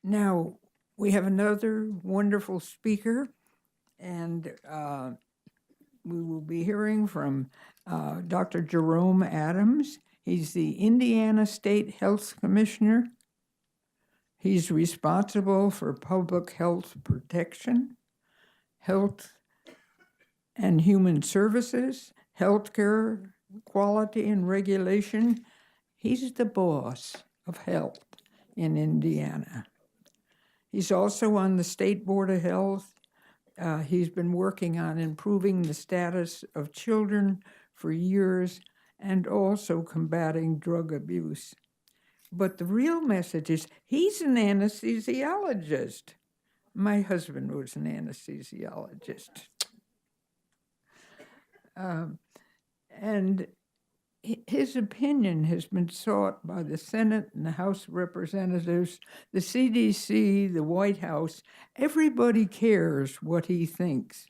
Now, we have another wonderful speaker, and we will be hearing from Dr. Jerome Adams. He's the Indiana State Health Commissioner. He's responsible for public health protection, health and human services, healthcare, quality and regulation. He's the boss of health in Indiana. He's also on the State Board of Health. He's been working on improving the status of children for years and also combating drug abuse. But the real message is he's an anesthesiologist. My husband was an anesthesiologist. And his opinion has been sought by the Senate and the House of Representatives, the CDC, the White House. Everybody cares what he thinks.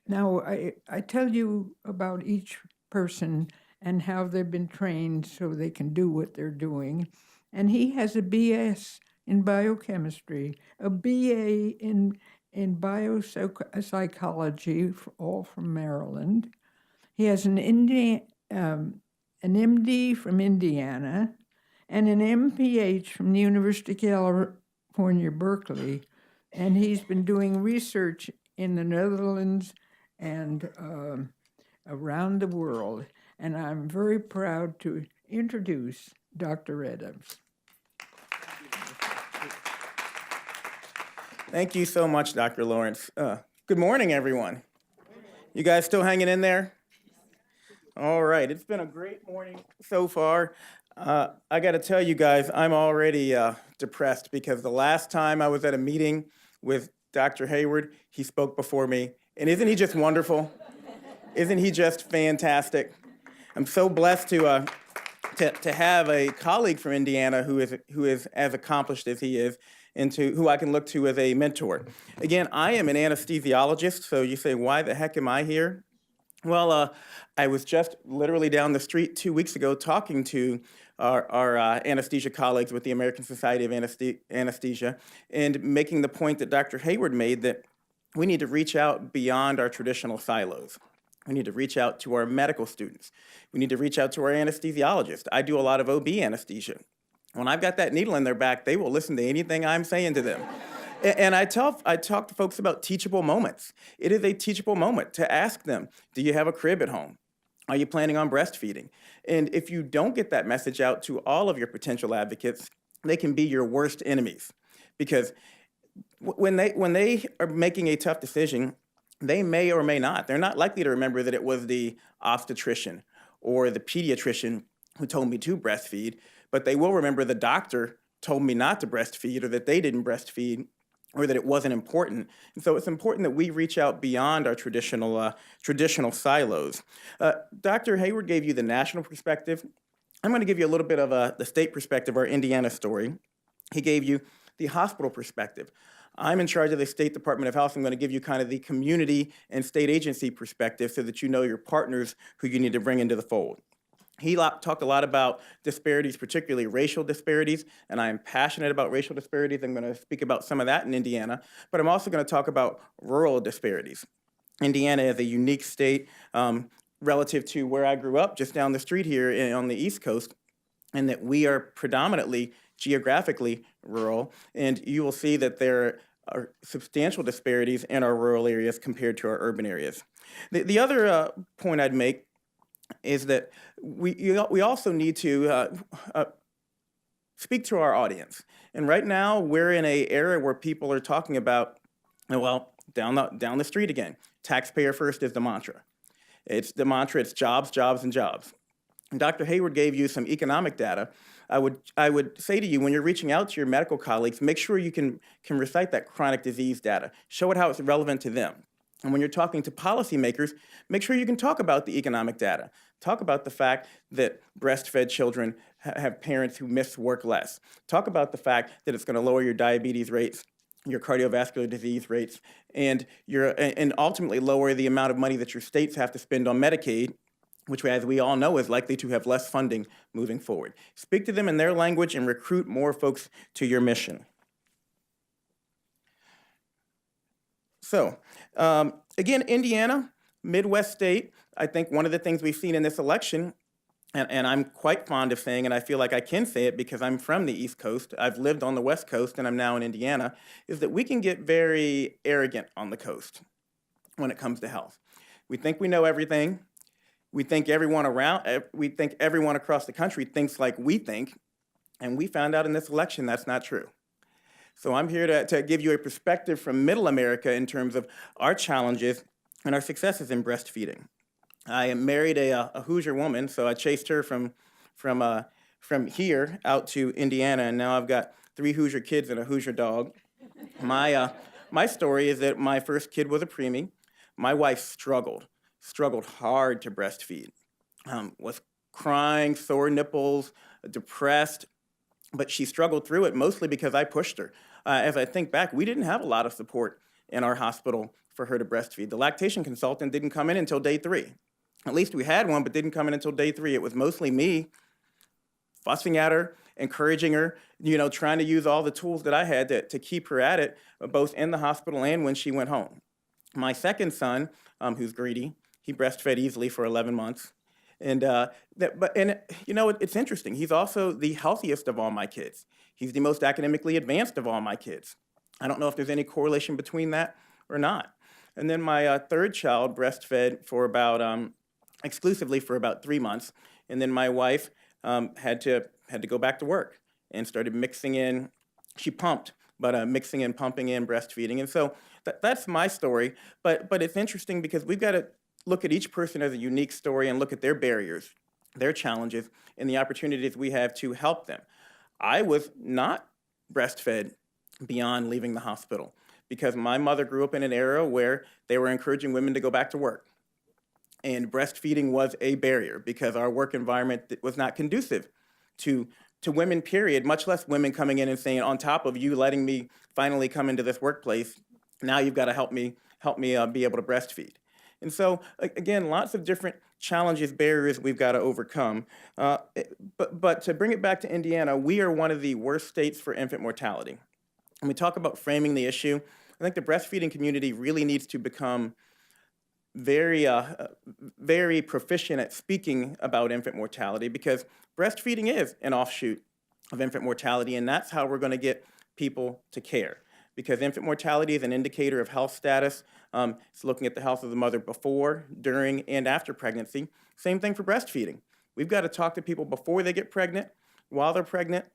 Now, I tell you about each person and how they've been trained so they can do what they're doing. And he has a BS in biochemistry, a BA in biopsychology, all from Maryland. He has an MD from Indiana, and an MPH from the University of California, Berkeley. And he's been doing research in the Netherlands and around the world. And I'm very proud to introduce Dr. Adams. Thank you so much, Dr. Lawrence. Good morning, everyone. You guys still hanging in there? All right, it's been a great morning so far. I got to tell you guys, I'm already depressed because the last time I was at a meeting with Dr. Hayward, he spoke before me. And isn't he just wonderful? Isn't he just fantastic? I'm so blessed to have a colleague from Indiana who is as accomplished as he is, and who I can look to as a mentor. Again, I am an anesthesiologist, so you say, why the heck am I here? Well, I was just literally down the street 2 weeks ago talking to our anesthesia colleagues with the American Society of Anesthesia and making the point that Dr. Hayward made, that we need to reach out beyond our traditional silos. We need to reach out to our medical students. We need to reach out to our anesthesiologists. I do a lot of OB anesthesia. When I've got that needle in their back, they will listen to anything I'm saying to them. And I talk to folks about teachable moments. It is a teachable moment to ask them, do you have a crib at home? Are you planning on breastfeeding? And if you don't get that message out to all of your potential advocates, they can be your worst enemies. Because when they are making a tough decision, they may or may not. They're not likely to remember that it was the obstetrician or the pediatrician who told me to breastfeed, but they will remember the doctor told me not to breastfeed, or that they didn't breastfeed, or that it wasn't important. And so it's important that we reach out beyond our traditional silos. Dr. Hayward gave you the national perspective. I'm going to give you a little bit of the state perspective, our Indiana story. He gave you the hospital perspective. I'm in charge of the State Department of Health. I'm going to give you kind of the community and state agency perspective so that you know your partners who you need to bring into the fold. He talked a lot about disparities, particularly racial disparities, and I am passionate about racial disparities. I'm going to speak about some of that in Indiana, but I'm also going to talk about rural disparities. Indiana is a unique state relative to where I grew up, just down the street here on the East Coast, and that we are predominantly geographically rural, and you will see that there are substantial disparities in our rural areas compared to our urban areas. The other point I'd make is that we also need to speak to our audience. And right now, we're in an era where people are talking about, well, down the street again. Taxpayer first is the mantra. It's the mantra, it's jobs, jobs, and jobs. And Dr. Hayward gave you some economic data. I would say to you, when you're reaching out to your medical colleagues, make sure you can recite that chronic disease data. Show it how it's relevant to them. And when you're talking to policymakers, make sure you can talk about the economic data. Talk about the fact that breastfed children have parents who miss work less. Talk about the fact that it's going to lower your diabetes rates, your cardiovascular disease rates, and ultimately lower the amount of money that your states have to spend on Medicaid, which, as we all know, is likely to have less funding moving forward. Speak to them in their language and recruit more folks to your mission. So, again, Indiana, Midwest state, I think one of the things we've seen in this election, and I'm quite fond of saying, and I feel like I can say it because I'm from the East Coast, I've lived on the West Coast, and I'm now in Indiana, is that we can get very arrogant on the coast when it comes to health. We think we know everything. We think we think everyone across the country thinks like we think, and we found out in this election that's not true. So I'm here to give you a perspective from Middle America in terms of our challenges and our successes in breastfeeding. I married a Hoosier woman, so I chased her from here out to Indiana, and now I've got 3 Hoosier kids and a Hoosier dog. My story is that my first kid was a preemie. My wife struggled hard to breastfeed, was crying, sore nipples, depressed, but she struggled through it mostly because I pushed her. As I think back, we didn't have a lot of support in our hospital for her to breastfeed. The lactation consultant didn't come in until day 3. At least we had one, but didn't come in until day 3. It was mostly me fussing at her, encouraging her, trying to use all the tools that I had to keep her at it, both in the hospital and when she went home. My second son, who's greedy, he breastfed easily for 11 months. It's interesting. He's also the healthiest of all my kids. He's the most academically advanced of all my kids. I don't know if there's any correlation between that or not. And then my third child breastfed for exclusively for about 3 months. And then my wife had to go back to work and started mixing in. She pumped, but mixing and pumping in breastfeeding. And so that's my story. But it's interesting because we've got to look at each person as a unique story and look at their barriers, their challenges, and the opportunities we have to help them. I was not breastfed beyond leaving the hospital because my mother grew up in an era where they were encouraging women to go back to work. And breastfeeding was a barrier because our work environment was not conducive to women, period, much less women coming in and saying, on top of you letting me finally come into this workplace, now you've got to help me be able to breastfeed. And so, again, lots of different challenges, barriers we've got to overcome. But to bring it back to Indiana, we are one of the worst states for infant mortality. When we talk about framing the issue, I think the breastfeeding community really needs to become very proficient at speaking about infant mortality because breastfeeding is an offshoot of infant mortality, and that's how we're going to get people to care. Because infant mortality is an indicator of health status. It's looking at the health of the mother before, during, and after pregnancy. Same thing for breastfeeding. We've got to talk to people before they get pregnant, while they're pregnant,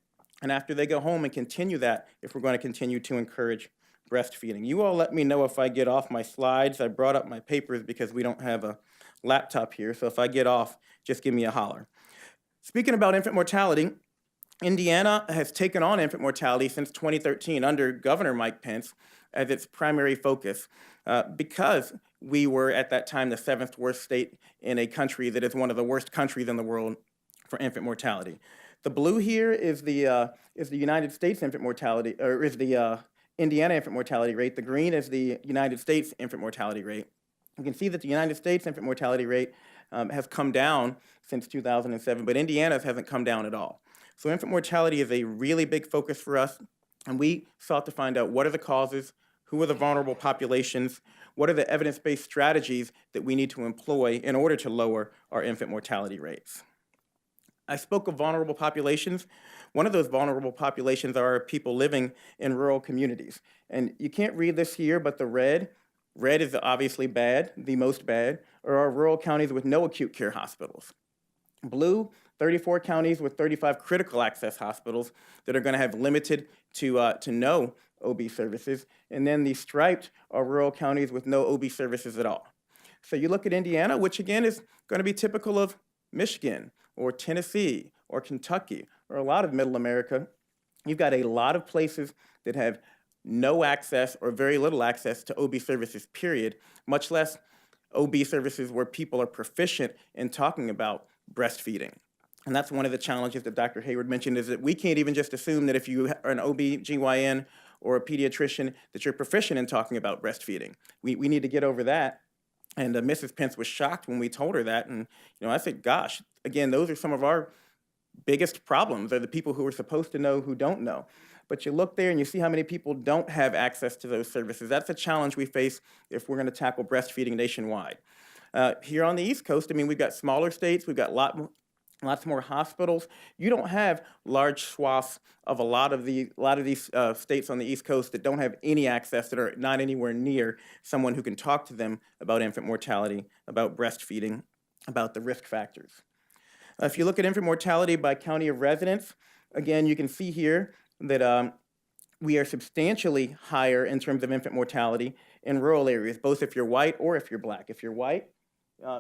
and after they go home and continue that if we're going to continue to encourage breastfeeding. You all let me know if I get off my slides. I brought up my papers because we don't have a laptop here, so if I get off, just give me a holler. Speaking about infant mortality, Indiana has taken on infant mortality since 2013 under Governor Mike Pence as its primary focus because we were at that time the 7th worst state in a country that is one of the worst countries in the world for infant mortality. The blue here is the United States infant mortality, or is the Indiana infant mortality rate. The green is the United States infant mortality rate. You can see that the United States infant mortality rate has come down since 2007, but Indiana's hasn't come down at all. So infant mortality is a really big focus for us, and we sought to find out what are the causes, who are the vulnerable populations, what are the evidence-based strategies that we need to employ in order to lower our infant mortality rates. I spoke of vulnerable populations. One of those vulnerable populations are people living in rural communities. And you can't read this here, but the red is obviously bad, the most bad, are our rural counties with no acute care hospitals. Blue, 34 counties with 35 critical access hospitals that are going to have limited to no OB services. And then the striped are rural counties with no OB services at all. So you look at Indiana, which again is going to be typical of Michigan or Tennessee or Kentucky or a lot of middle America. You've got a lot of places that have no access or very little access to OB services, period, much less OB services where people are proficient in talking about breastfeeding. And that's one of the challenges that Dr. Hayward mentioned is that we can't even just assume that if you are an OB/GYN or a pediatrician that you're proficient in talking about breastfeeding. We need to get over that. And Mrs. Pence was shocked when we told her that. And I said, gosh, again, those are some of our biggest problems are the people who are supposed to know who don't know. but you look there and you see how many people don't have access to those services. That's a challenge we face if we're going to tackle breastfeeding nationwide. Here on the East Coast, I mean, we've got smaller states, we've got lots more hospitals. You don't have large swaths of a lot of these states on the East Coast that don't have any access, that are not anywhere near someone who can talk to them about infant mortality, about breastfeeding, about the risk factors. If you look at infant mortality by county of residence, again, you can see here that we are substantially higher in terms of infant mortality in rural areas, both if you're white or if you're black. If you're white,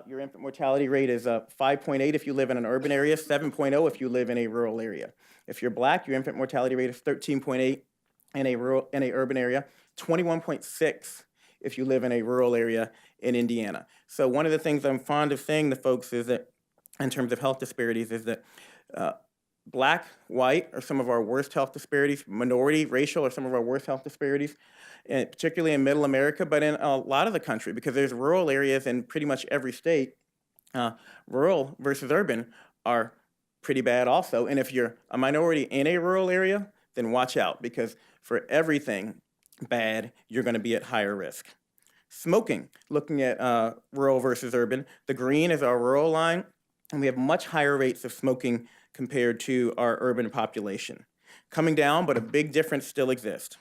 your infant mortality rate is 5.8 if you live in an urban area, 7.0 if you live in a rural area. If you're black, your infant mortality rate is 13.8 in a urban area, 21.6 if you live in a rural area in Indiana. So one of the things I'm fond of saying to folks is that, in terms of health disparities, is that black, white are some of our worst health disparities. Minority, racial are some of our worst health disparities, and particularly in middle America, but in a lot of the country, because there's rural areas in pretty much every state. Rural versus urban are pretty bad also. And if you're a minority in a rural area, then watch out, because for everything bad, you're going to be at higher risk. Smoking, looking at rural versus urban, the green is our rural line, and we have much higher rates of smoking compared to our urban population. Coming down, but a big difference still exists.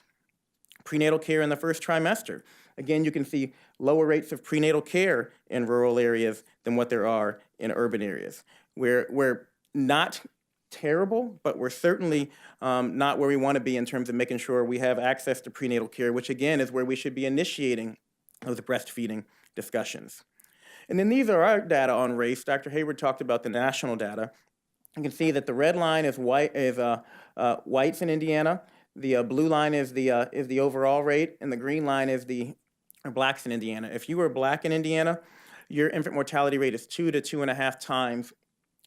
Prenatal care in the first trimester. Again, you can see lower rates of prenatal care in rural areas than what there are in urban areas. We're not terrible, but we're certainly not where we want to be in terms of making sure we have access to prenatal care, which again is where we should be initiating those breastfeeding discussions. And then these are our data on race. Dr. Hayward talked about the national data. You can see that the red line is whites in Indiana. The blue line is the overall rate, and the green line is the blacks in Indiana. If you are black in Indiana, your infant mortality rate is 2 to 2.5 times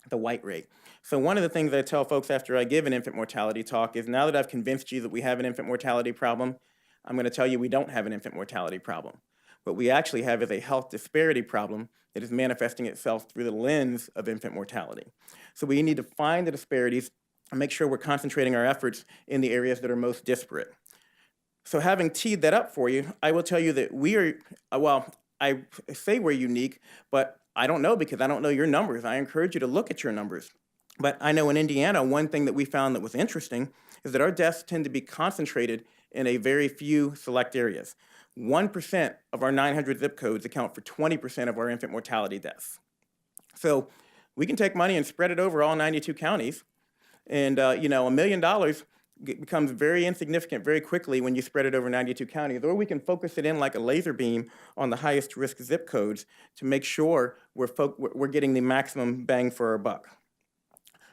the white rate. So one of the things I tell folks after I give an infant mortality talk is, now that I've convinced you that we have an infant mortality problem, I'm going to tell you we don't have an infant mortality problem. What we actually have is a health disparity problem that is manifesting itself through the lens of infant mortality. So we need to find the disparities and make sure we're concentrating our efforts in the areas that are most disparate. So having teed that up for you, I will tell you that we are, well, I say we're unique, but I don't know, because I don't know your numbers. I encourage you to look at your numbers. But I know in Indiana, one thing that we found that was interesting is that our deaths tend to be concentrated in a very few select areas. 1% of our 900 zip codes account for 20% of our infant mortality deaths. So we can take money and spread it over all 92 counties, and $1 million becomes very insignificant very quickly when you spread it over 92 counties. Or we can focus it in like a laser beam on the highest risk zip codes to make sure we're getting the maximum bang for our buck.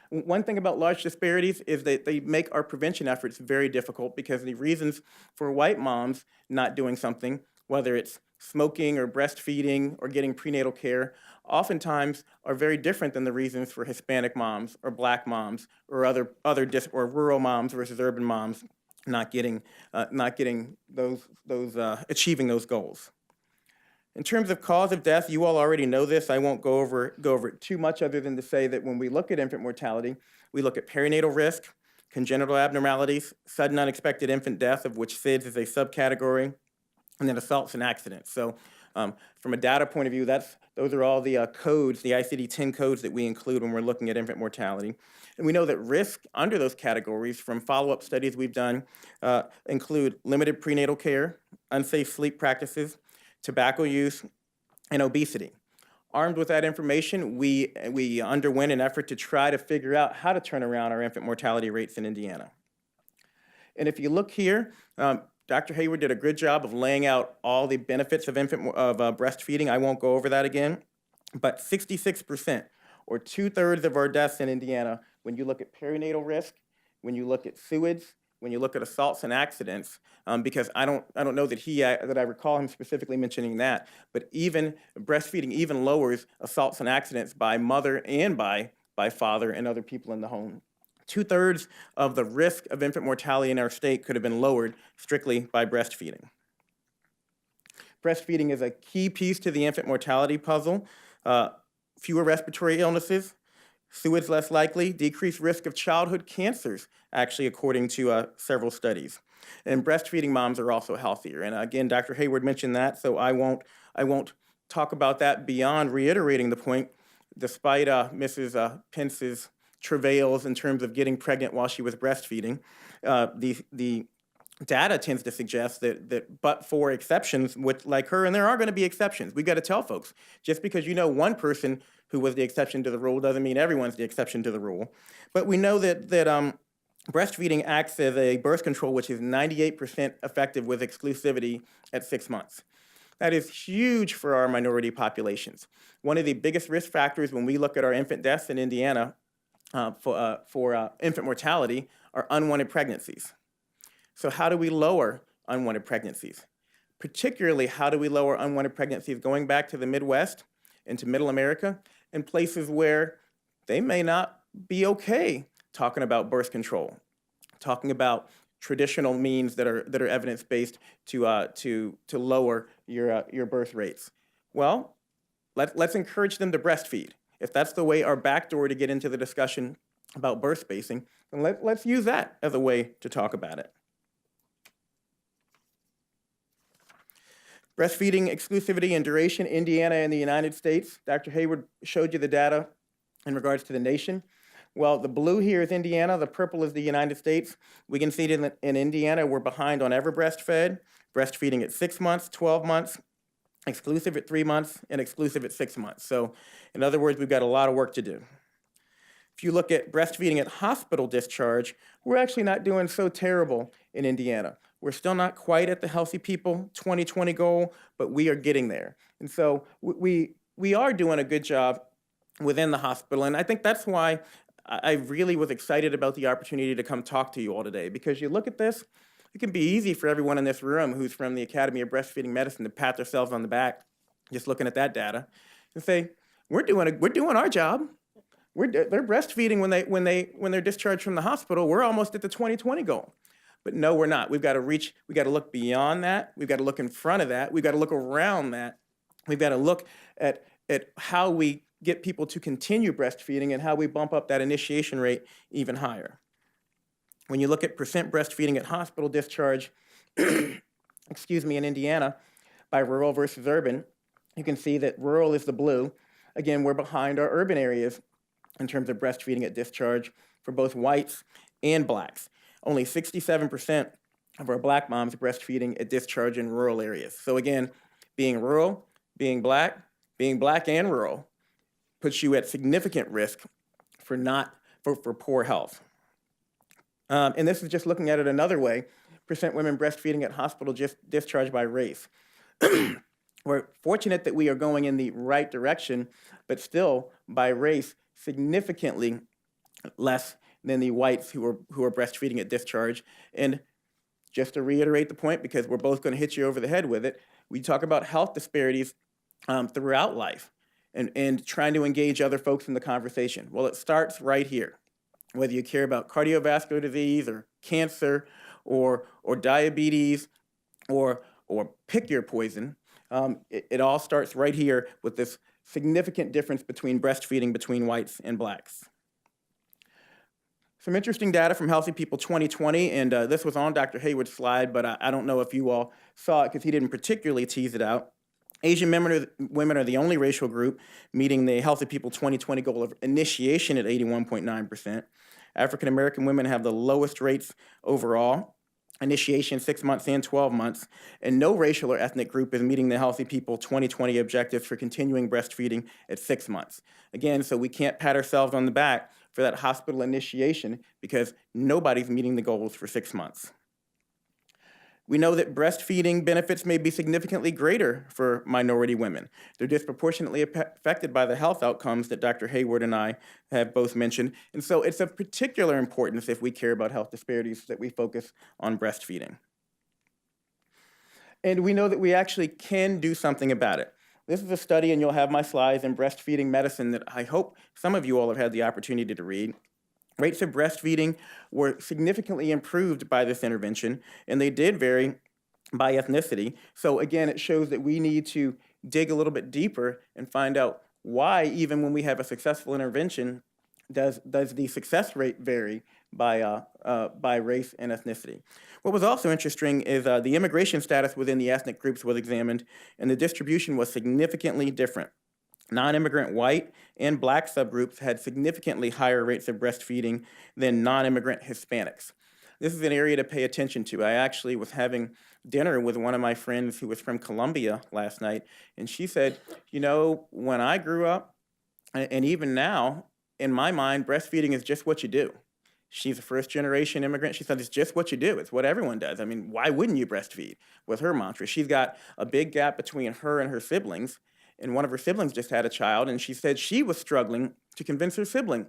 One thing about large disparities is that they make our prevention efforts very difficult, because the reasons for white moms not doing something, whether it's smoking or breastfeeding or getting prenatal care, oftentimes are very different than the reasons for Hispanic moms or black moms or or rural moms versus urban moms not getting achieving those goals. In terms of cause of death, you all already know this. I won't go over it too much, other than to say that when we look at infant mortality, we look at perinatal risk, congenital abnormalities, sudden unexpected infant death, of which SIDS is a subcategory, and then assaults and accidents. So from a data point of view, those are all the codes, the ICD-10 codes that we include when we're looking at infant mortality. And we know that risk under those categories from follow-up studies we've done include limited prenatal care, unsafe sleep practices, tobacco use, and obesity. Armed with that information, we underwent an effort to try to figure out how to turn around our infant mortality rates in Indiana. And if you look here, Dr. Hayward did a good job of laying out all the benefits of breastfeeding. I won't go over that again, but 66%, or 2/3 of our deaths in Indiana, when you look at perinatal risk, when you look at sewage, when you look at assaults and accidents, because I don't know that I recall him specifically mentioning that, but even breastfeeding even lowers assaults and accidents by mother and by father and other people in the home. 2/3 of the risk of infant mortality in our state could have been lowered strictly by breastfeeding. Breastfeeding is a key piece to the infant mortality puzzle. Fewer respiratory illnesses, Suicide less likely, decreased risk of childhood cancers, actually, according to several studies. And breastfeeding moms are also healthier. And again, Dr. Hayward mentioned that, so I won't talk about that beyond reiterating the point. Despite Mrs. Pence's travails in terms of getting pregnant while she was breastfeeding, the data tends to suggest that but for exceptions, which like her, and there are going to be exceptions, we got to tell folks, just because you know one person who was the exception to the rule doesn't mean everyone's the exception to the rule. But we know that breastfeeding acts as a birth control which is 98% effective with exclusivity at 6 months. That is huge for our minority populations. One of the biggest risk factors when we look at our infant deaths in Indiana for infant mortality are unwanted pregnancies. So how do we lower unwanted pregnancies? Particularly, how do we lower unwanted pregnancies going back to the Midwest, into Middle America, in places where they may not be okay talking about birth control, talking about traditional means that are evidence-based to lower your birth rates? Well, let's encourage them to breastfeed. If that's the way our backdoor to get into the discussion about birth spacing, then let's use that as a way to talk about it. Breastfeeding exclusivity and duration, Indiana and the United States. Dr. Hayward showed you the data in regards to the nation. Well, the blue here is Indiana, the purple is the United States. We can see that in Indiana, we're behind on ever breastfed, breastfeeding at 6 months, 12 months, exclusive at 3 months, and exclusive at 6 months. So in other words, we've got a lot of work to do. If you look at breastfeeding at hospital discharge, we're actually not doing so terrible in Indiana. We're still not quite at the Healthy People 2020 goal, but we are getting there. And so we are doing a good job within the hospital. And I think that's why I really was excited about the opportunity to come talk to you all today, because you look at this, it can be easy for everyone in this room who's from the Academy of Breastfeeding Medicine to pat themselves on the back, just looking at that data, and say, we're doing our job. They're breastfeeding when they're discharged from the hospital. We're almost at the 2020 goal. But no, we're not. We've got to look beyond that. We've got to look in front of that. We've got to look around that. We've got to look at how we get people to continue breastfeeding and how we bump up that initiation rate even higher. When you look at percent breastfeeding at hospital discharge, in Indiana, by rural versus urban, you can see that rural is the blue. Again, we're behind our urban areas in terms of breastfeeding at discharge for both whites and blacks. Only 67% of our black moms breastfeeding at discharge in rural areas. So again, being rural, being black and rural puts you at significant risk for poor health. And this is just looking at it another way, percent women breastfeeding at hospital discharge by race. We're fortunate that we are going in the right direction, but still, by race, significantly less than the whites who are breastfeeding at discharge. And just to reiterate the point, because we're both going to hit you over the head with it, we talk about health disparities throughout life and trying to engage other folks in the conversation. Well, it starts right here. Whether you care about cardiovascular disease or cancer or diabetes or pick your poison, it all starts right here with this significant difference between breastfeeding between whites and blacks. Some interesting data from Healthy People 2020, and this was on Dr. Hayward's slide, but I don't know if you all saw it because he didn't particularly tease it out. Asian women are the only racial group meeting the Healthy People 2020 goal of initiation at 81.9%. African American women have the lowest rates overall, initiation 6 months and 12 months, and no racial or ethnic group is meeting the Healthy People 2020 objectives for continuing breastfeeding at 6 months. Again, so we can't pat ourselves on the back for that hospital initiation because nobody's meeting the goals for 6 months. We know that breastfeeding benefits may be significantly greater for minority women. They're disproportionately affected by the health outcomes that Dr. Hayward and I have both mentioned. And so it's of particular importance if we care about health disparities that we focus on breastfeeding. And we know that we actually can do something about it. This is a study, and you'll have my slides, in breastfeeding medicine that I hope some of you all have had the opportunity to read. Rates of breastfeeding were significantly improved by this intervention, and they did vary by ethnicity. So again, it shows that we need to dig a little bit deeper and find out why, even when we have a successful intervention, does the success rate vary by race and ethnicity? What was also interesting is the immigration status within the ethnic groups was examined, and the distribution was significantly different. Non-immigrant white and black subgroups had significantly higher rates of breastfeeding than non-immigrant Hispanics. This is an area to pay attention to. I actually was having dinner with one of my friends who was from Colombia last night, and she said, you know, when I grew up, and even now, in my mind, breastfeeding is just what you do. She's a first generation immigrant. She said, it's just what you do. It's what everyone does. I mean, why wouldn't you breastfeed? Was her mantra. She's got a big gap between her and her siblings, and one of her siblings just had a child, and she said she was struggling to convince her sibling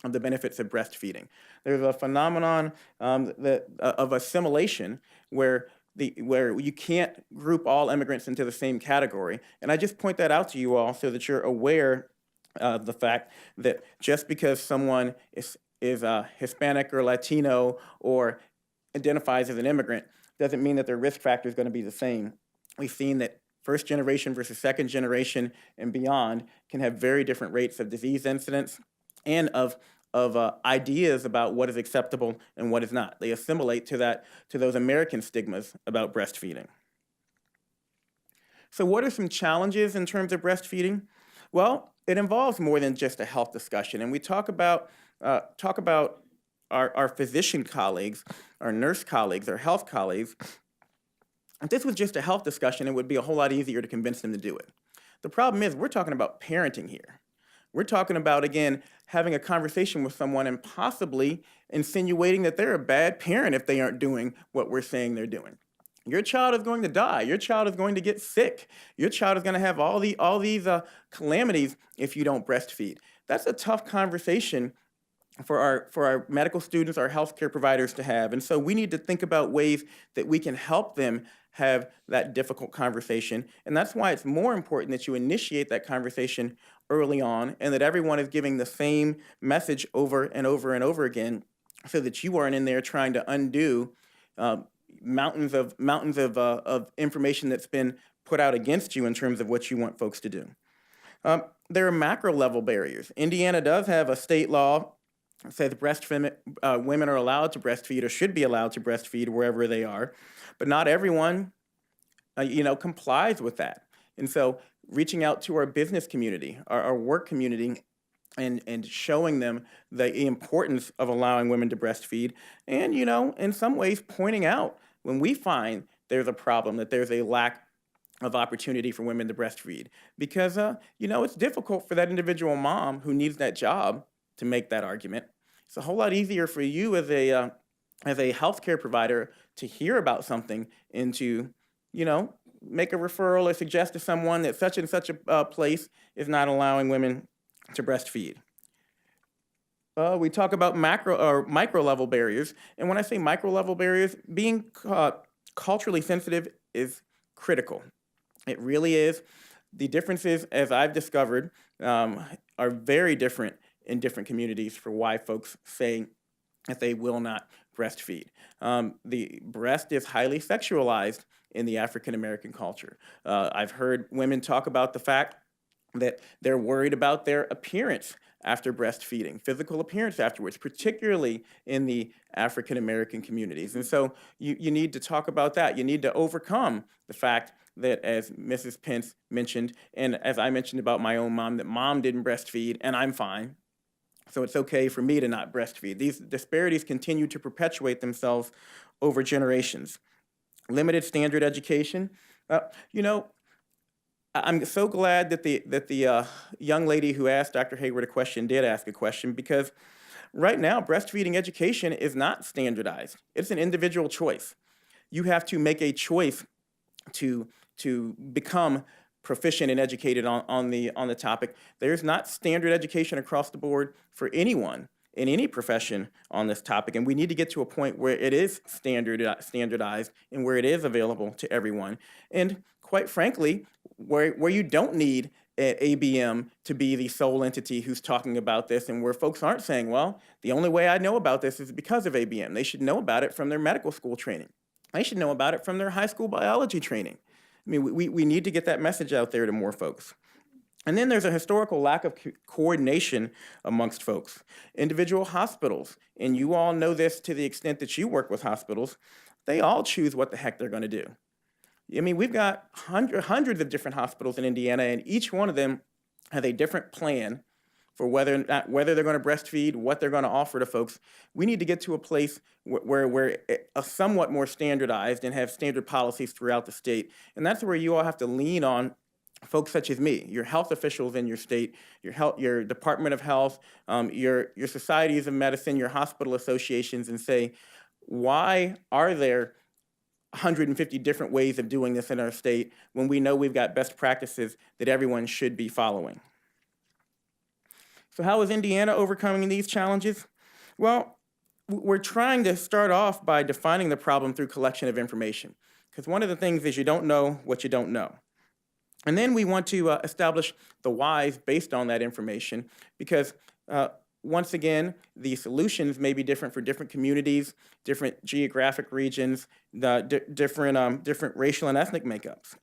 of the benefits of breastfeeding. There's a phenomenon of assimilation where you can't group all immigrants into the same category. And I just point that out to you all so that you're aware of the fact that just because someone is Hispanic or Latino or identifies as an immigrant doesn't mean that their risk factor is going to be the same. We've seen that first generation versus second generation and beyond can have very different rates of disease incidence and of ideas about what is acceptable and what is not. They assimilate to those American stigmas about breastfeeding. So what are some challenges in terms of breastfeeding? Well, it involves more than just a health discussion, and we talk about our physician colleagues, our nurse colleagues, our health colleagues. If this was just a health discussion, it would be a whole lot easier to convince them to do it. The problem is we're talking about parenting here. We're talking about, again, having a conversation with someone and possibly insinuating that they're a bad parent if they aren't doing what we're saying they're doing. Your child is going to die. Your child is going to get sick. Your child is going to have all these calamities if you don't breastfeed. That's a tough conversation for our medical students, our healthcare providers to have. And so we need to think about ways that we can help them have that difficult conversation. And that's why it's more important that you initiate that conversation early on and that everyone is giving the same message over and over and over again so that you aren't in there trying to undo mountains of information that's been put out against you in terms of what you want folks to do. There are macro level barriers. Indiana does have a state law that says women are allowed to breastfeed or should be allowed to breastfeed wherever they are, but not everyone complies with that. And so reaching out to our business community, our work community, and showing them the importance of allowing women to breastfeed, and in some ways pointing out when we find there's a problem, that there's a lack of opportunity for women to breastfeed, because it's difficult for that individual mom who needs that job to make that argument. It's a whole lot easier for you as a healthcare provider to hear about something and to make a referral or suggest to someone that such and such a place is not allowing women to breastfeed. We talk about macro or micro level barriers, and when I say micro level barriers, being culturally sensitive is critical. It really is. The differences, as I've discovered, are very different in different communities for why folks say that they will not breastfeed. The breast is highly sexualized in the African American culture. I've heard women talk about the fact that they're worried about their appearance after breastfeeding, physical appearance afterwards, particularly in the African American communities. And so you need to talk about that. You need to overcome the fact that, as Mrs. Pence mentioned, and as I mentioned about my own mom, that mom didn't breastfeed and I'm fine. So it's okay for me to not breastfeed. These disparities continue to perpetuate themselves over generations. Limited standard education. I'm so glad that the young lady who asked Dr. Hayward a question did ask a question, because right now breastfeeding education is not standardized. It's an individual choice. You have to make a choice to become proficient and educated on the topic. There's not standard education across the board for anyone in any profession on this topic, and we need to get to a point where it is standardized and where it is available to everyone. And quite frankly, where you don't need ABM to be the sole entity who's talking about this, and where folks aren't saying, well, the only way I know about this is because of ABM. They should know about it from their medical school training. They should know about it from their high school biology training. I mean, we need to get that message out there to more folks. And then there's a historical lack of coordination amongst folks. Individual hospitals, and you all know this to the extent that you work with hospitals, they all choose what the heck they're going to do. I mean, we've got hundreds of different hospitals in Indiana, and each one of them has a different plan for whether they're going to breastfeed, what they're going to offer to folks. We need to get to a place where we're somewhat more standardized and have standard policies throughout the state. And that's where you all have to lean on folks such as me, your health officials in your state, your Department of Health, your societies of medicine, your hospital associations, and say, why are there 150 different ways of doing this in our state when we know we've got best practices that everyone should be following? So how is Indiana overcoming these challenges? Well, we're trying to start off by defining the problem through collection of information, because one of the things is you don't know what you don't know. And then we want to establish the whys based on that information, because once again, the solutions may be different for different communities, different geographic regions, different racial and ethnic makeups.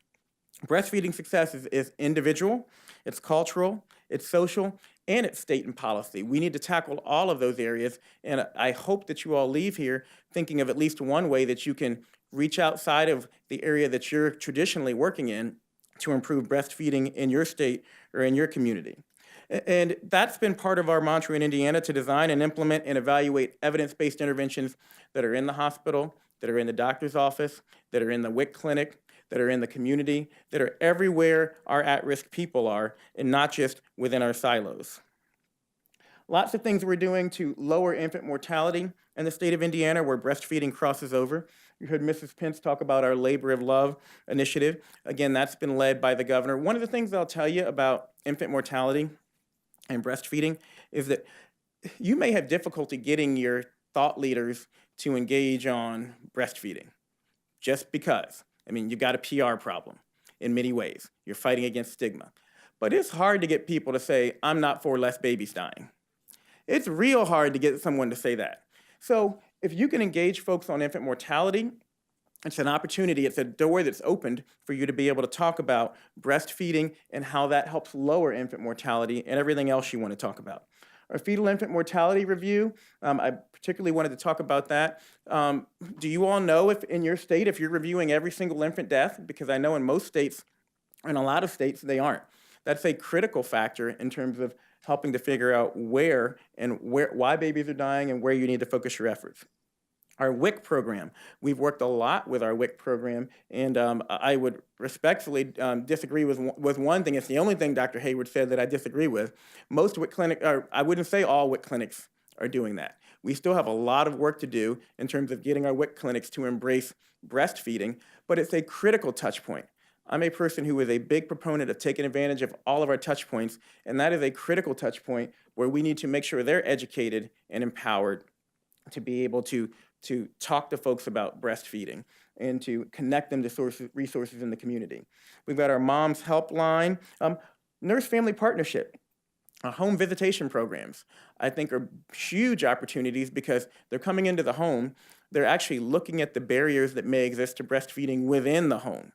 Breastfeeding success is individual, it's cultural, it's social, and it's state and policy. We need to tackle all of those areas, and I hope that you all leave here thinking of at least one way that you can reach outside of the area that you're traditionally working in to improve breastfeeding in your state or in your community. And that's been part of our mantra in Indiana, to design and implement and evaluate evidence-based interventions that are in the hospital, that are in the doctor's office, that are in the WIC clinic, that are in the community, that are everywhere our at-risk people are, and not just within our silos. Lots of things we're doing to lower infant mortality in the state of Indiana where breastfeeding crosses over. You heard Mrs. Pence talk about our Labor of Love initiative. Again, that's been led by the governor. One of the things I'll tell you about infant mortality and breastfeeding is that you may have difficulty getting your thought leaders to engage on breastfeeding just because. I mean, you've got a PR problem in many ways. You're fighting against stigma. But it's hard to get people to say, I'm not for less babies dying. It's real hard to get someone to say that. So if you can engage folks on infant mortality, it's an opportunity, it's a door that's opened for you to be able to talk about breastfeeding and how that helps lower infant mortality and everything else you want to talk about. Our fetal infant mortality review, I particularly wanted to talk about that. Do you all know if in your state, if you're reviewing every single infant death? Because I know in most states, and a lot of states, they aren't. That's a critical factor in terms of helping to figure out why babies are dying and where you need to focus your efforts. Our WIC program, we've worked a lot with our WIC program, and I would respectfully disagree with one thing. It's the only thing Dr. Hayward said that I disagree with. Most WIC clinics, I wouldn't say all WIC clinics are doing that. We still have a lot of work to do in terms of getting our WIC clinics to embrace breastfeeding, but it's a critical touch point. I'm a person who is a big proponent of taking advantage of all of our touch points, and that is a critical touch point where we need to make sure they're educated and empowered to be able to talk to folks about breastfeeding and to connect them to resources in the community. We've got our Moms Helpline, nurse-family partnership, home visitation programs, I think are huge opportunities because they're coming into the home, they're actually looking at the barriers that may exist to breastfeeding within the home.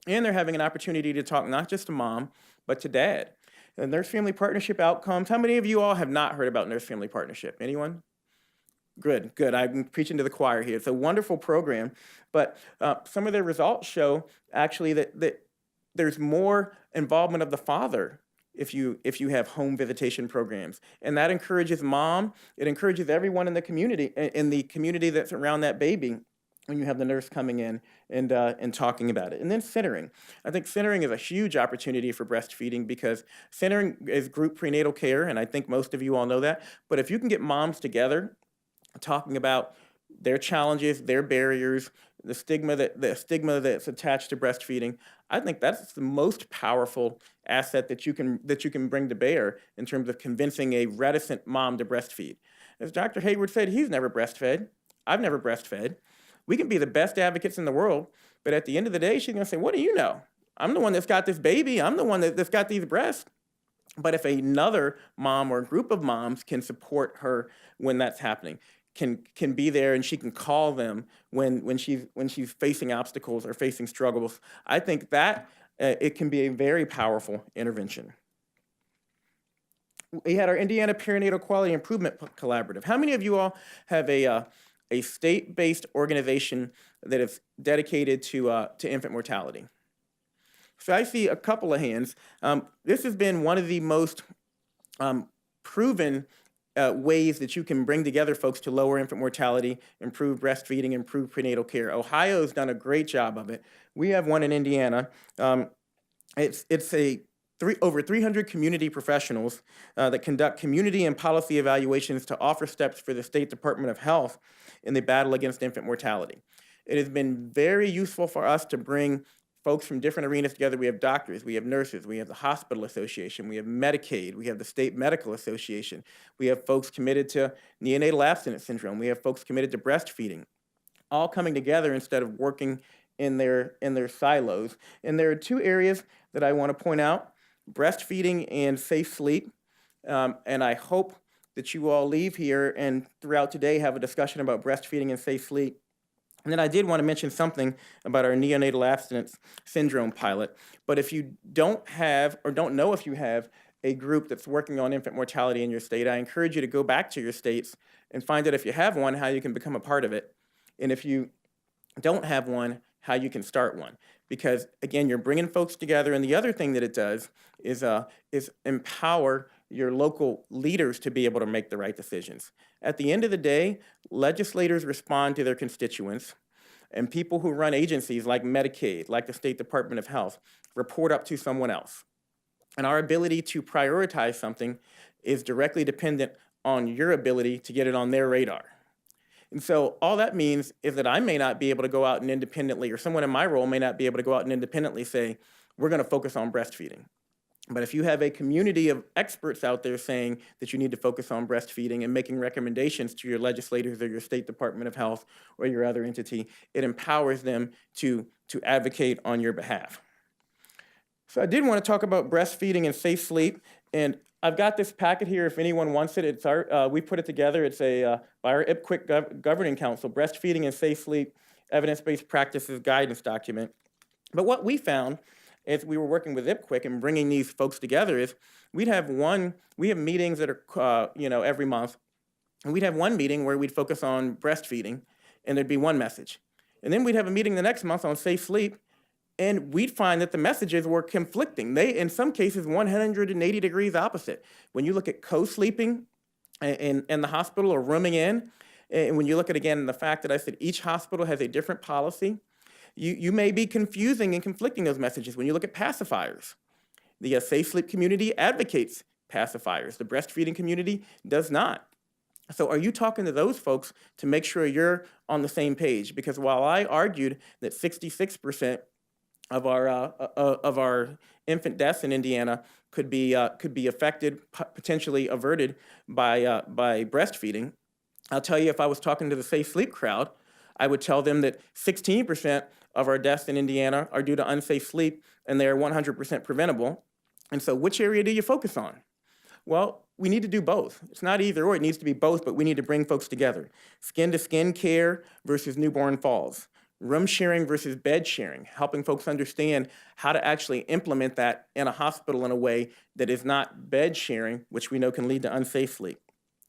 And they're having an opportunity to talk not just to mom, but to dad. The nurse-family partnership outcomes, how many of you all have not heard about nurse-family partnership? Anyone? Good. I'm preaching to the choir here. It's a wonderful program, but some of their results show actually that there's more involvement of the father if you have home visitation programs. And that encourages mom, it encourages everyone in the community that's around that baby when you have the nurse coming in and talking about it. And then centering. I think centering is a huge opportunity for breastfeeding because centering is group prenatal care, and I think most of you all know that. But if you can get moms together talking about their challenges, their barriers, the stigma that's attached to breastfeeding, I think that's the most powerful asset that you can bring to bear in terms of convincing a reticent mom to breastfeed. As Dr. Hayward said, he's never breastfed. I've never breastfed. We can be the best advocates in the world, but at the end of the day, she's going to say, what do you know? I'm the one that's got this baby. I'm the one that's got these breasts. But if another mom or a group of moms can support her when that's happening, can be there and she can call them when she's facing obstacles or facing struggles, I think that it can be a very powerful intervention. we had our Indiana Perinatal Quality Improvement Collaborative. How many of you all have a state-based organization that is dedicated to infant mortality? So I see a couple of hands. This has been one of the most proven ways that you can bring together folks to lower infant mortality, improve breastfeeding, improve prenatal care. Ohio's done a great job of it. We have one in Indiana. It's over 300 community professionals that conduct community and policy evaluations to offer steps for the State Department of Health in the battle against infant mortality. It has been very useful for us to bring folks from different arenas together. We have doctors, we have nurses, we have the Hospital Association, we have Medicaid, we have the State Medical Association, we have folks committed to neonatal abstinence syndrome, we have folks committed to breastfeeding, all coming together instead of working in their silos. And there are two areas that I want to point out: breastfeeding and safe sleep. And I hope that you all leave here and throughout today have a discussion about breastfeeding and safe sleep. And then I did want to mention something about our neonatal abstinence syndrome pilot. But if you don't have or don't know if you have a group that's working on infant mortality in your state, I encourage you to go back to your states and find out if you have one, how you can become a part of it. And if you don't have one, how you can start one. Because again, you're bringing folks together. And the other thing that it does is empower your local leaders to be able to make the right decisions. At the end of the day, legislators respond to their constituents, and people who run agencies like Medicaid, like the State Department of Health, report up to someone else. And our ability to prioritize something is directly dependent on your ability to get it on their radar. And so all that means is that I may not be able to go out and independently, or someone in my role may not be able to go out and independently say, we're going to focus on breastfeeding. But if you have a community of experts out there saying that you need to focus on breastfeeding and making recommendations to your legislators or your State Department of Health or your other entity, it empowers them to advocate on your behalf. So I did want to talk about breastfeeding and safe sleep. And I've got this packet here if anyone wants it. It's we put it together. It's by our IPQUIC Governing Council, Breastfeeding and Safe Sleep Evidence-Based Practices Guidance document. But what we found as we were working with IPQUIC and bringing these folks together is we have meetings that are every month, and we'd have one meeting where we'd focus on breastfeeding, and there'd be one message. And then we'd have a meeting the next month on safe sleep, and we'd find that the messages were conflicting. They, in some cases, 180 degrees opposite. When you look at co-sleeping in the hospital or rooming in, and when you look at, again, the fact that I said each hospital has a different policy, you may be confusing and conflicting those messages. When you look at pacifiers, the safe sleep community advocates pacifiers. The breastfeeding community does not. So are you talking to those folks to make sure you're on the same page? Because while I argued that 66% of our infant deaths in Indiana could be affected, potentially averted by breastfeeding, I'll tell you, if I was talking to the safe sleep crowd, I would tell them that 16% of our deaths in Indiana are due to unsafe sleep, and they are 100% preventable. And so which area do you focus on? Well, we need to do both. It's not either or, it needs to be both, but we need to bring folks together. Skin-to-skin care versus newborn falls. Room sharing versus bed sharing, helping folks understand how to actually implement that in a hospital in a way that is not bed sharing, which we know can lead to unsafe sleep.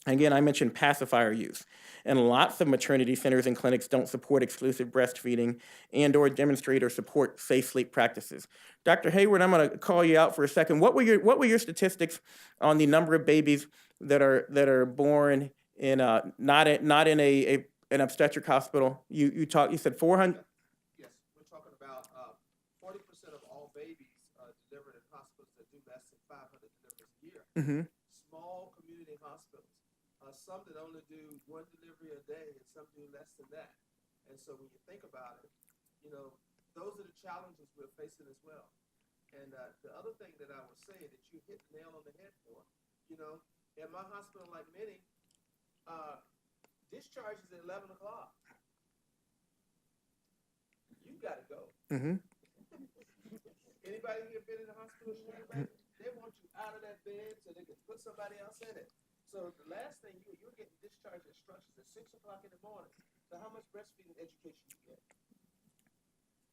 Again, I mentioned pacifier use, and lots of maternity centers and clinics don't support exclusive breastfeeding and or demonstrate or support safe sleep practices. Dr. Hayward, I'm going to call you out for a second. What were your statistics on the number of babies that are born in not in an obstetric hospital? You said 400. Yes, we're talking about 40% of all babies delivered in hospitals that do less than 500 deliveries a year. Mm-hmm. Small community hospitals. Some that only do one delivery a day, and some do less than that. And so when you think about it, those are the challenges we're facing as well. And the other thing that I would say that you hit the nail on the head for, at my hospital, like many, discharge is at 11 o'clock. You got to go. Mm-hmm. Anybody here been in the hospital? They want you out of that bed so they can put somebody else in it. So the last thing you're getting discharge instructions at 6 o'clock in the morning. So how much breastfeeding education you get?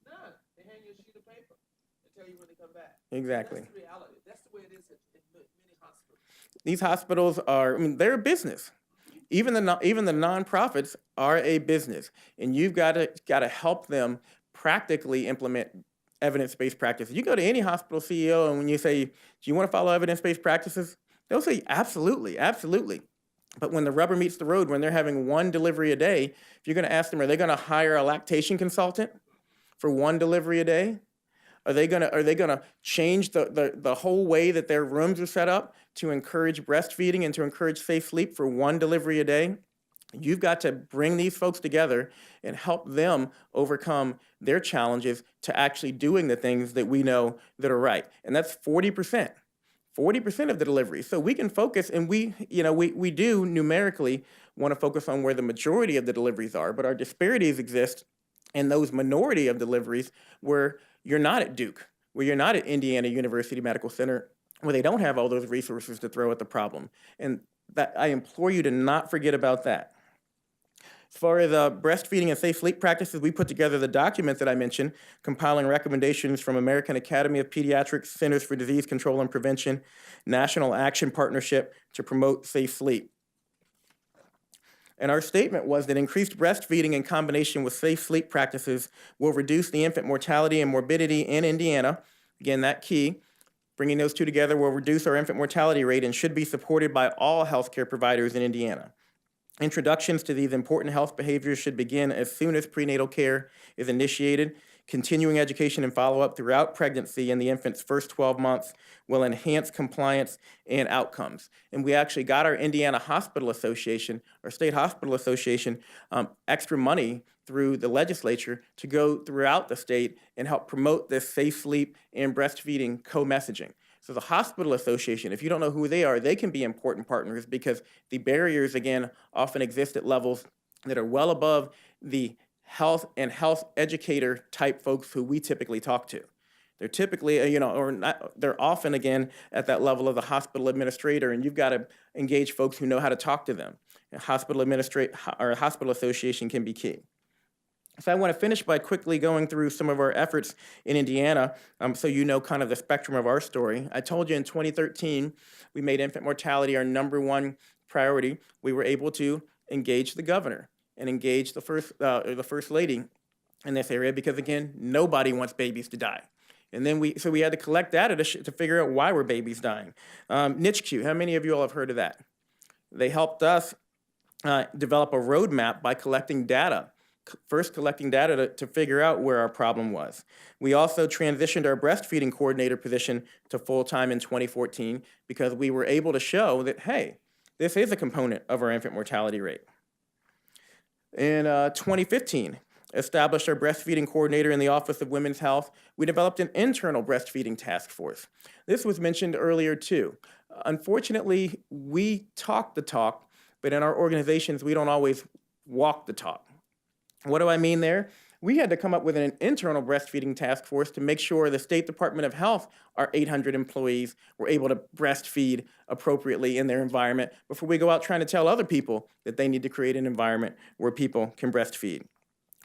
None. They hand you a sheet of paper. And tell you when to come back. Exactly. That's the reality. That's the way it is in many hospitals. These hospitals are, I mean, they're a business. Even the nonprofits are a business, and you've got to help them practically implement evidence-based practices. You go to any hospital CEO, and when you say, "Do you want to follow evidence-based practices?" They'll say, "Absolutely, absolutely." But when the rubber meets the road, when they're having one delivery a day, if you're going to ask them, are they going to hire a lactation consultant for one delivery a day? Are they gonna change the whole way that their rooms are set up to encourage breastfeeding and to encourage safe sleep for one delivery a day? You've got to bring these folks together and help them overcome their challenges to actually doing the things that we know that are right. And that's 40%. 40% of the deliveries. So we can focus, and we do numerically want to focus on where the majority of the deliveries are, but our disparities exist in those minority of deliveries where you're not at Duke, where you're not at Indiana University Medical Center, where they don't have all those resources to throw at the problem. And that I implore you to not forget about that. As far as breastfeeding and safe sleep practices, we put together the document that I mentioned, compiling recommendations from American Academy of Pediatrics, Centers for Disease Control and Prevention, National Action Partnership to promote safe sleep. And our statement was that increased breastfeeding in combination with safe sleep practices will reduce the infant mortality and morbidity in Indiana. Again, that key. Bringing those two together will reduce our infant mortality rate and should be supported by all healthcare providers in Indiana. Introductions to these important health behaviors should begin as soon as prenatal care is initiated. Continuing education and follow-up throughout pregnancy and the infant's first 12 months will enhance compliance and outcomes. And we actually got our Indiana Hospital Association, our State Hospital Association, extra money through the legislature to go throughout the state and help promote this safe sleep and breastfeeding co-messaging. So the Hospital Association, if you don't know who they are, they can be important partners because the barriers, again, often exist at levels that are well above the health and health educator type folks who we typically talk to. They're typically, they're often, again, at that level of the hospital administrator, and you've got to engage folks who know how to talk to them. A hospital association can be key. So I want to finish by quickly going through some of our efforts in Indiana, so you know kind of the spectrum of our story. I told you in 2013, we made infant mortality our #1 priority. We were able to engage the governor and engage the first lady in this area because, again, nobody wants babies to die. And then we had to collect data to figure out why were babies dying. NICHQ, how many of you all have heard of that? They helped us develop a roadmap by collecting data. First collecting data to figure out where our problem was. We also transitioned our breastfeeding coordinator position to full-time in 2014 because we were able to show that, hey, this is a component of our infant mortality rate. In 2015, established our breastfeeding coordinator in the Office of Women's Health. We developed an internal breastfeeding task force. This was mentioned earlier too. Unfortunately, we talk the talk, but in our organizations, we don't always walk the talk. What do I mean there? We had to come up with an internal breastfeeding task force to make sure the State Department of Health, our 800 employees, were able to breastfeed appropriately in their environment before we go out trying to tell other people that they need to create an environment where people can breastfeed.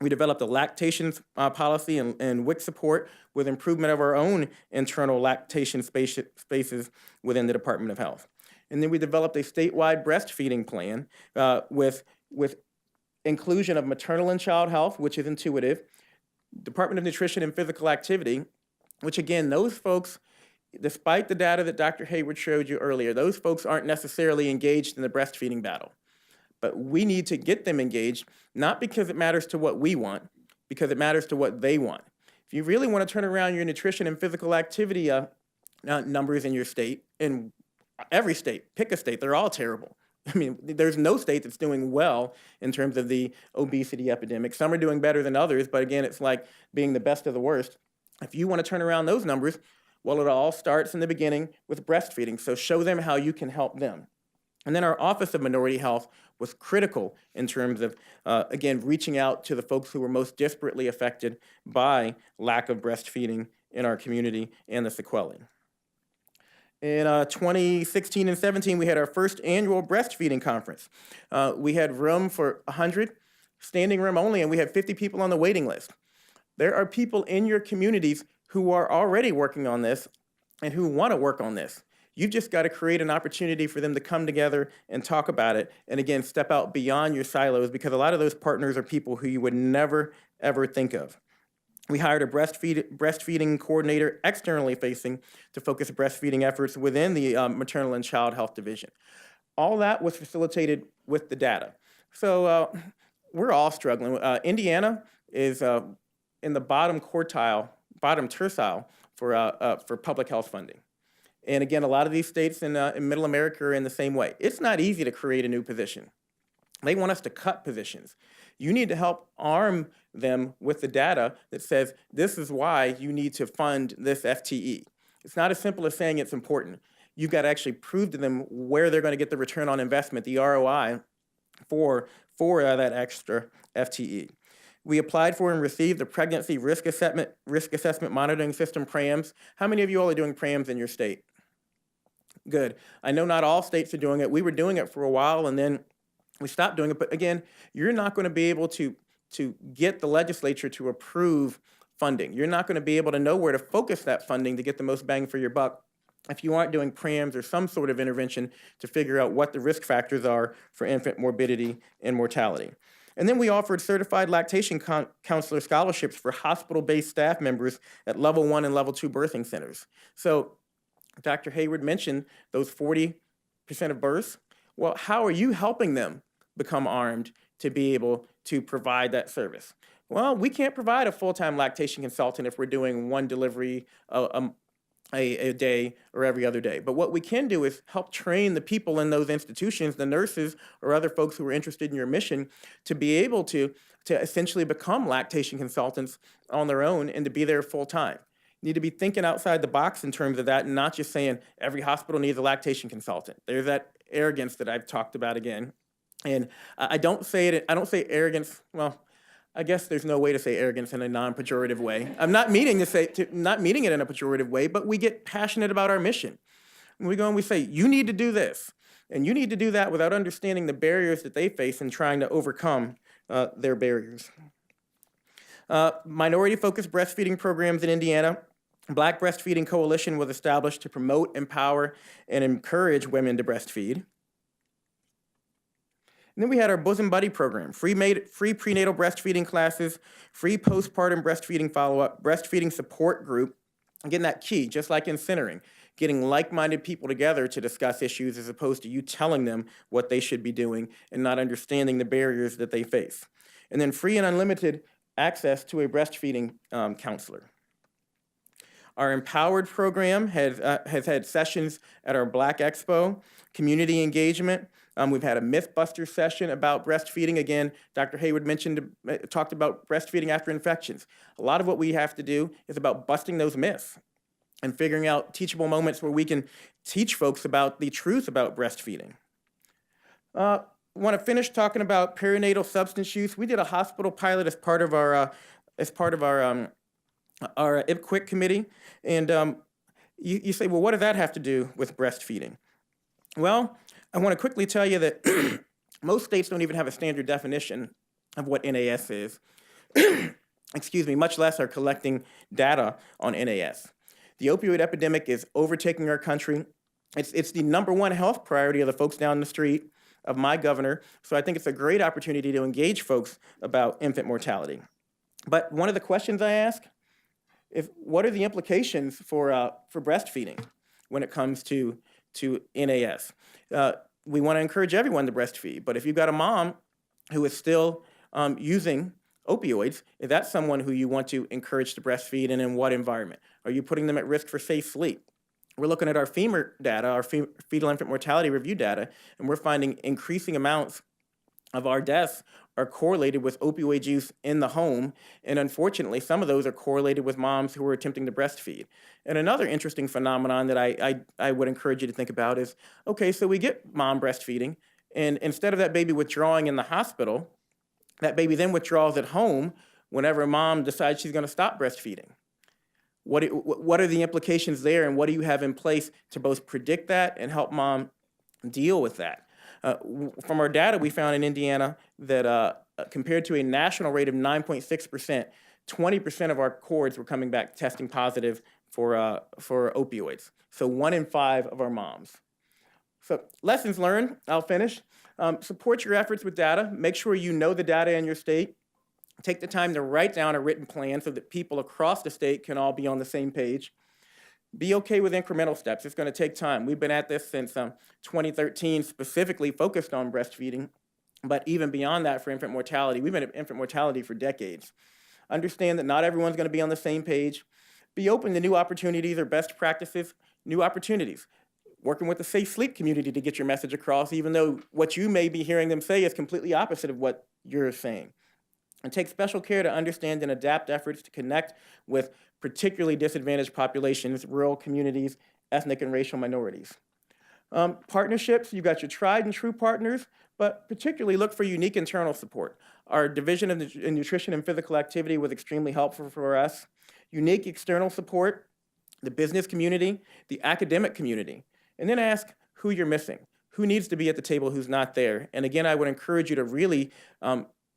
We developed a lactation policy and WIC support with improvement of our own internal lactation spaces within the Department of Health. And then we developed a statewide breastfeeding plan with inclusion of maternal and child health, which is intuitive, Department of Nutrition and Physical Activity, which again, those folks, despite the data that Dr. Hayward showed you earlier, those folks aren't necessarily engaged in the breastfeeding battle. But we need to get them engaged, not because it matters to what we want, because it matters to what they want. If you really want to turn around your nutrition and physical activity numbers in your state, in every state, pick a state, they're all terrible. I mean, there's no state that's doing well in terms of the obesity epidemic. Some are doing better than others, but again, it's like being the best of the worst. If you want to turn around those numbers, well, it all starts in the beginning with breastfeeding. So show them how you can help them. And then our Office of Minority Health was critical in terms of, again, reaching out to the folks who were most disparately affected by lack of breastfeeding in our community and the sequelae. In 2016 and 17, we had our first annual breastfeeding conference. We had room for 100, standing room only, and we had 50 people on the waiting list. There are people in your communities who are already working on this and who want to work on this. You've just got to create an opportunity for them to come together and talk about it. And again, step out beyond your silos, because a lot of those partners are people who you would never, ever think of. We hired a breastfeeding coordinator externally facing to focus breastfeeding efforts within the maternal and child health division. All that was facilitated with the data. So we're all struggling. Indiana is in the bottom quartile, bottom tercile for public health funding. And again, a lot of these states in middle America are in the same way. It's not easy to create a new position. They want us to cut positions. You need to help arm them with the data that says, this is why you need to fund this FTE. It's not as simple as saying it's important. You've got to actually prove to them where they're going to get the return on investment, the ROI, for that extra FTE. We applied for and received the Pregnancy Risk Assessment Monitoring System, PRAMS. How many of you all are doing PRAMS in your state? Good. I know not all states are doing it. We were doing it for a while, and then we stopped doing it. But again, you're not going to be able to get the legislature to approve funding. You're not going to be able to know where to focus that funding to get the most bang for your buck if you aren't doing PRAMs or some sort of intervention to figure out what the risk factors are for infant morbidity and mortality. And then we offered certified lactation counselor scholarships for hospital-based staff members at level 1 and level 2 birthing centers. So Dr. Hayward mentioned those 40% of births. Well, how are you helping them become armed to be able to provide that service? Well, we can't provide a full-time lactation consultant if we're doing one delivery a day or every other day. But what we can do is help train the people in those institutions, the nurses or other folks who are interested in your mission, to be able to essentially become lactation consultants on their own and to be there full-time. You need to be thinking outside the box in terms of that and not just saying every hospital needs a lactation consultant. There's that arrogance that I've talked about again. And I don't say arrogance, well, I guess there's no way to say arrogance in a non-pejorative way. I'm not meaning not meaning it in a pejorative way, but we get passionate about our mission. And we go and we say, you need to do this, and you need to do that without understanding the barriers that they face and trying to overcome their barriers. Minority-focused breastfeeding programs in Indiana. Black Breastfeeding Coalition was established to promote, empower, and encourage women to breastfeed. And then we had our Bosom Buddy program, free prenatal breastfeeding classes, free postpartum breastfeeding follow-up, breastfeeding support group. Again, that key, just like in centering, getting like-minded people together to discuss issues as opposed to you telling them what they should be doing and not understanding the barriers that they face. And then free and unlimited access to a breastfeeding counselor. Our Empowered program has had sessions at our Black Expo, community engagement. We've had a Mythbuster session about breastfeeding. Again, Dr. Hayward talked about breastfeeding after infections. A lot of what we have to do is about busting those myths and figuring out teachable moments where we can teach folks about the truth about breastfeeding. I want to finish talking about perinatal substance use. We did a hospital pilot as part of our IPQUIC committee. And you say, well, what does that have to do with breastfeeding? Well, I want to quickly tell you that most states don't even have a standard definition of what NAS is, excuse me, much less are collecting data on NAS. The opioid epidemic is overtaking our country. It's the #1 health priority of the folks down the street, of my governor, so I think it's a great opportunity to engage folks about infant mortality. But one of the questions I ask is, what are the implications for breastfeeding when it comes to NAS? We want to encourage everyone to breastfeed, but if you've got a mom who is still using opioids, is that someone who you want to encourage to breastfeed, and in what environment? Are you putting them at risk for safe sleep? We're looking at our FEMR data, our fetal infant mortality review data, and we're finding increasing amounts of our deaths are correlated with opioid use in the home, and unfortunately, some of those are correlated with moms who are attempting to breastfeed. And another interesting phenomenon that I would encourage you to think about is, okay, so we get mom breastfeeding, and instead of that baby withdrawing in the hospital, that baby then withdraws at home whenever mom decides she's going to stop breastfeeding. What are the implications there, and what do you have in place to both predict that and help mom deal with that? From our data, we found in Indiana that compared to a national rate of 9.6%, 20% of our cords were coming back testing positive for opioids. So 1 in 5 of our moms. So lessons learned, I'll finish. Support your efforts with data. Make sure you know the data in your state. Take the time to write down a written plan so that people across the state can all be on the same page. Be okay with incremental steps. It's going to take time. We've been at this since 2013, specifically focused on breastfeeding, but even beyond that for infant mortality. We've been at infant mortality for decades. Understand that not everyone's going to be on the same page. Be open to new opportunities or best practices, new opportunities. Working with the safe sleep community to get your message across, even though what you may be hearing them say is completely opposite of what you're saying. And take special care to understand and adapt efforts to connect with particularly disadvantaged populations, rural communities, ethnic and racial minorities. Partnerships, you've got your tried and true partners, but particularly look for unique internal support. Our Division of Nutrition and Physical Activity was extremely helpful for us. Unique external support, the business community, the academic community. And then ask who you're missing, who needs to be at the table, who's not there. And again, I would encourage you to really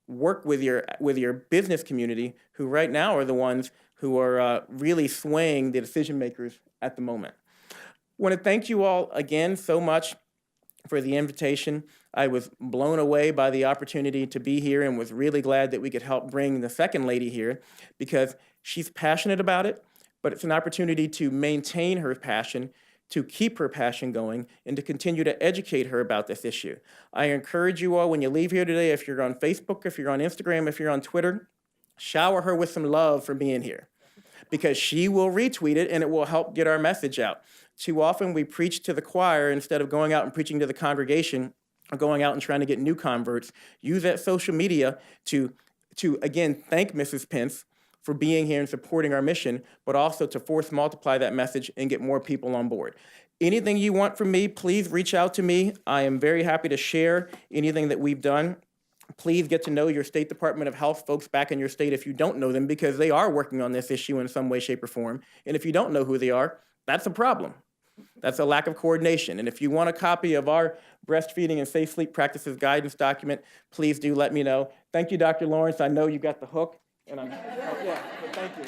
work with your business community, who right now are the ones who are really swaying the decision makers at the moment. I want to thank you all again so much for the invitation. I was blown away by the opportunity to be here and was really glad that we could help bring the second lady here because she's passionate about it, but it's an opportunity to maintain her passion, to keep her passion going, and to continue to educate her about this issue. I encourage you all, when you leave here today, if you're on Facebook, if you're on Instagram, if you're on Twitter, shower her with some love for being here, because she will retweet it and it will help get our message out. Too often we preach to the choir instead of going out and preaching to the congregation or going out and trying to get new converts. Use that social media to again, thank Mrs. Pence for being here and supporting our mission, but also to force multiply that message and get more people on board. Anything you want from me, please reach out to me. I am very happy to share anything that we've done. Please get to know your State Department of Health folks back in your state if you don't know them, because they are working on this issue in some way, shape, or form. And if you don't know who they are, that's a problem. That's a lack of coordination. And if you want a copy of our breastfeeding and safe sleep practices guidance document, please do let me know. Thank you, Dr. Lawrence. I know you got the hook. And yeah, thank you.